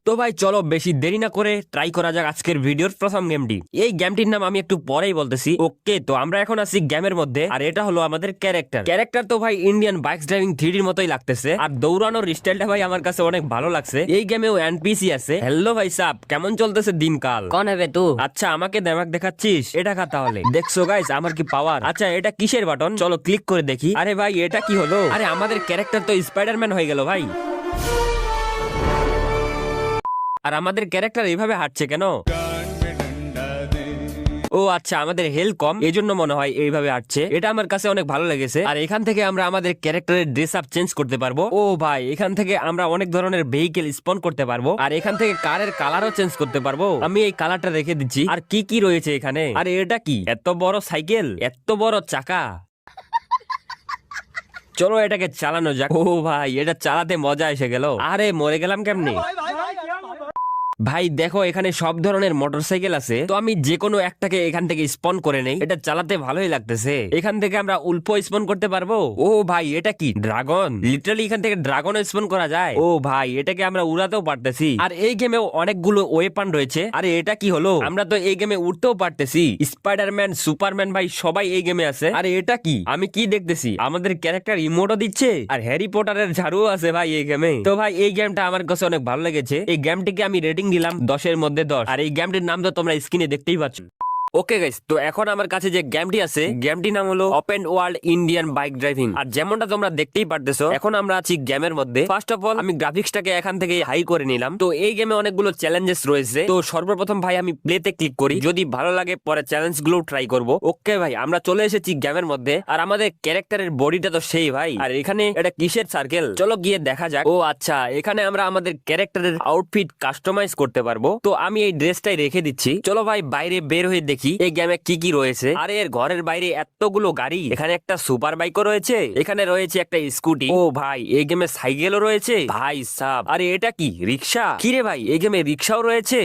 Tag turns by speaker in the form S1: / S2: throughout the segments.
S1: তো ভাই চলো বেশি দেরি না করে ট্রাই করা যাক আজকের ভিডিওর প্রথম গেমটি। এই গেমটির নাম আমি একটু পরেই বলতেছি। ওকে, তো আমরা এখন আছি গেমের মধ্যে, আর এটা হলো আমাদের ক্যারেক্টার তো ভাই ইন্ডিয়ান বাইকস ড্রাইভিং 3Dর মতোই লাগতেছে, আর দৌড়ানোর স্টাইলটা ভাই আমার কাছে অনেক ভালো লাগছে। এই গেমেও এনপিসি আছে। হ্যালো ভাই সাব, কেমন চলতেছে দিনকাল?
S2: कौन है बे तू?
S1: আচ্ছা, আমাকে দেমাক দেখাচ্ছিস? এটা খা তাহলে। দেখছো গাইস আমার কি পাওয়ার? আচ্ছা, এটা কিসের বাটন? চলো ক্লিক করে দেখি। আরে ভাই এটা কি হলো? আরে আমাদের ক্যারেক্টার তো স্পাইডারম্যান হয়ে গেল ভাই। আর আমাদের ক্যারেক্টার এইভাবে হাঁটছে কেন? ও আচ্ছা, আমাদের হেলথ কম, এই জন্য মনে হয় এইভাবে হাঁটছে। এটা আমার কাছে অনেক ভালো লেগেছে। আর এখান থেকে আমরা আমাদের ক্যারেক্টারের ড্রেস আপ চেঞ্জ করতে পারবো। ও ভাই, এখান থেকে আমরা অনেক ধরনের ভেহিকেল স্পন করতে পারবো, আর এখান থেকে কারের কালারও চেঞ্জ করতে পারবো। আমি এই কালারটা রেখে দিচ্ছি। আর কি কি রয়েছে এখানে? আরে এটা কি? এত বড় সাইকেল, এত বড় চাকা। চলো এটাকে চালানো যাক। ও ভাই, এটা চালাতে মজা এসে গেল। আরে মরে গেলাম কেমনে? ভাই দেখো, এখানে সব ধরনের মোটরসাইকেল আছে, তো আমি যে কোনো একটাকে এখান থেকে স্পন করে নেই। এটা চালাতে ভালোই লাগতেছে। এখান থেকে আমরা উল্পো স্পন করতে পারবো। ও ভাই, এটা কি ড্রাগন? লিটারালি এখান থেকে ড্রাগন স্পন করা যায়। ও ভাই, এটাকে আমরা উড়াতেও পারতেছি। আর এই গেমেও অনেকগুলো ওয়েপন রয়েছে। আরে এটা কি হলো? আমরা তো এই গেমে উঠতেও পারতেছি। স্পাইডারম্যান, সুপারম্যান ভাই সবাই এই গেমে আছে। আরে এটা কি? আমি কি দেখতেছি? আমাদের ক্যারেক্টার ইমোটও দিচ্ছে, আর হ্যারি পটারের ঝাড়ুও আছে ভাই এই গেমে। তো ভাই এই গেমটা আমার কাছে অনেক ভালো লেগেছে। এই গেমটিকে আমি রেটিং দিলাম 10-এর মধ্যে 10। আর এই গেমটির নাম তো তোমরা স্ক্রিনে দেখতেই পাচ্ছ। ওকে গাইস, তো এখন আমার কাছে যে গেমটি আছে, গেমটির নাম হলো open world Indian bike driving. আর যেমনটা তোমরা দেখতেই পারতেছো, এখন আমরা আছি গেমের মধ্যে। ফার্স্ট অফ অল আমি গ্রাফিক্সটাকে এখান থেকে হাই করে নিলাম। তো এই গেমে অনেকগুলো চ্যালেঞ্জেস রয়েছে। তো সর্বপ্রথম ভাই আমি প্লেতে ক্লিক করি, যদি ভালো লাগে পরে চ্যালেঞ্জ গুলো ট্রাই করবো। ওকে ভাই, আমরা চলে এসেছি গেমের মধ্যে, আর আমাদের ক্যারেক্টারের বডিটা তো সেই ভাই। আর এখানে এটা কিসের সার্কেল? চলো গিয়ে দেখা যাক। ও আচ্ছা, এখানে আমরা আমাদের ক্যারেক্টারের আউটফিট কাস্টমাইজ করতে পারবো। তো আমি এই ড্রেসটাই রেখে দিচ্ছি। চলো ভাই বাইরে বের হয়ে দেখি এই গেমে কি কি রয়েছে। আরে এর ঘরের বাইরে এতগুলো গাড়ি। এখানে একটা সুপার বাইকও রয়েছে, এখানে রয়েছে একটা স্কুটি। ও ভাই, এই গেমে সাইকেলও রয়েছে ভাই সাব। আরে এটা কি? রিক্সা? কিরে ভাই, এই গেমে রিক্সাও রয়েছে?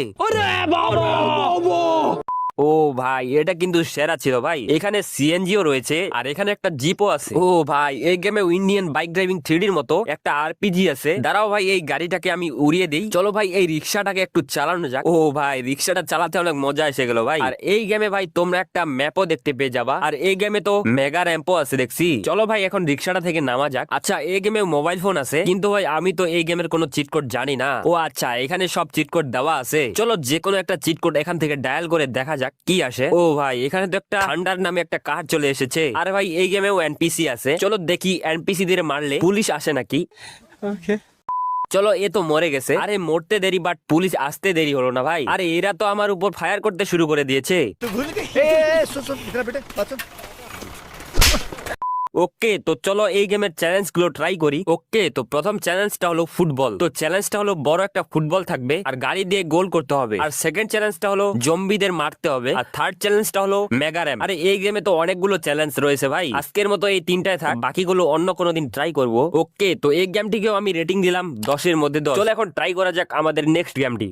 S1: ও ভাই, এটা কিন্তু সেরা ছিল ভাই। এখানে সিএনজিও রয়েছে, আর এখানে একটা জিপও আছে। ও ভাই, এই গেমে ইন্ডিয়ান বাইক ড্রাইভিং 3Dর মতো একটা আরপিজি আছে। দাঁড়াও ভাই, এই গাড়িটাকে আমি উড়িয়ে দিই। চলো ভাই, এই রিক্সাটাকে একটু চালানো যাক। ও ভাই, রিক্সাটা চালাতে অনেক মজা এসে গেল ভাই। আর এই গেমে ভাই তোমরা একটা ম্যাপও দেখতে পেয়ে যাবা। আর এই গেমে তো মেগা র্যাম্পও আছে দেখছি। চলো ভাই, এখন রিক্সাটা থেকে নামা যাক। আচ্ছা, এই গেমে মোবাইল ফোন আছে, কিন্তু ভাই আমি তো এই গেমের কোনো চিট কোড জানি না। ও আচ্ছা, এখানে সব চিট কোড দেওয়া আছে। চলো যে কোনো একটা চিট কোড এখান থেকে ডায়াল করে দেখা যাক কি আসে। ও ভাই, এখানে তো একটা থান্ডার নামে একটা কার চলে এসেছে। আর ভাই এই গেমেও এনপিসি আছে। চলো দেখি এনপিসি দিয়ে মারলে পুলিশ আসে নাকি। চলো, এ তো মরে গেছে। আরে মরতে দেরি, বাট পুলিশ আসতে দেরি হলো না ভাই। আরে এরা তো আমার উপর ফায়ার করতে শুরু করে দিয়েছে। ওকে, তো চলো এই গেমের চ্যালেঞ্জ গুলো ট্রাই করি। ওকে, তো প্রথম চ্যালেঞ্জটা হলো ফুটবল। তো চ্যালেঞ্জটা হলো বড় একটা ফুটবল থাকবে, আর গাড়ি দিয়ে গোল করতে হবে। আর সেকেন্ড চ্যালেঞ্জটা হলো জম্বিদের মারতে হবে। আর থার্ড চ্যালেঞ্জটা হলো মেগা র্যাম। আরে এই গেমে তো অনেকগুলো চ্যালেঞ্জ রয়েছে ভাই। আজকের মতো এই তিনটায় থাক, বাকিগুলো অন্য কোনো দিন ট্রাই করবো। ওকে, তো এই গেমটিকেও আমি রেটিং দিলাম 10-এর মধ্যে 10। চলো এখন ট্রাই করা যাক আমাদের নেক্সট গেমটি।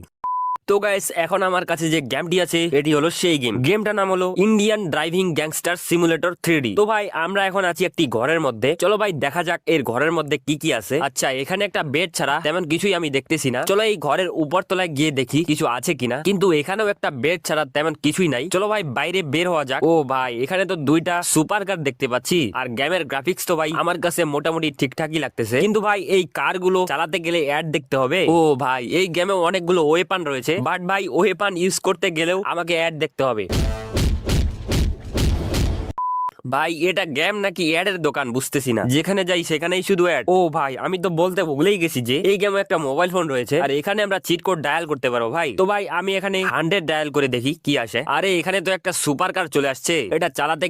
S1: তো গাইস, এখন আমার কাছে যে গেমটি আছে এটি হলো সেই গেম। গেমটার নাম হলো Indian driving gangster simulator 3D। তো ভাই আমরা এখন আছি একটি ঘরের মধ্যে। চলো ভাই দেখা যাক এর ঘরের মধ্যে কি কি আছে। আচ্ছা, এখানে একটা বেড ছাড়া তেমন কিছুই আমি দেখতেছি না। চলো এই ঘরের উপর তলায় গিয়ে দেখি কিছু আছে কিনা, কিন্তু এখানেও একটা বেড ছাড়া তেমন কিছুই নাই। চলো ভাই বাইরে বের হওয়া যাক। ও ভাই, এখানে তো দুইটা সুপার কার দেখতে পাচ্ছি। আর গেমের গ্রাফিক্স তো ভাই আমার কাছে মোটামুটি ঠিকঠাকই লাগতেছে, কিন্তু ভাই এই কার গুলো চালাতে গেলে অ্যাড দেখতে হবে। ও ভাই, এই গেমে অনেকগুলো ওয়েপন রয়েছে, বাট ভাই ওয়েপন ইউজ করতে গেলেও আমাকে অ্যাড দেখতে হবে। ভাই এটা গেম নাকি অ্যাডের দোকান বুঝতেছি না, যেখানে যাই সেখানেই শুধু অ্যাড। ও ভাই, আমি তো বলতে ভুলেই গেছি যে এই গেমে একটা মোবাইল ফোন রয়েছে, আর এখানে আমরা চিট কোড ডায়াল করতে পারবো ভাই। তো ভাই আমি এখানে 100 ডায়াল করে দেখি কি আসে। আরে এখানে তো একটা সুপার কার চলে আসছে, এটা চালাতে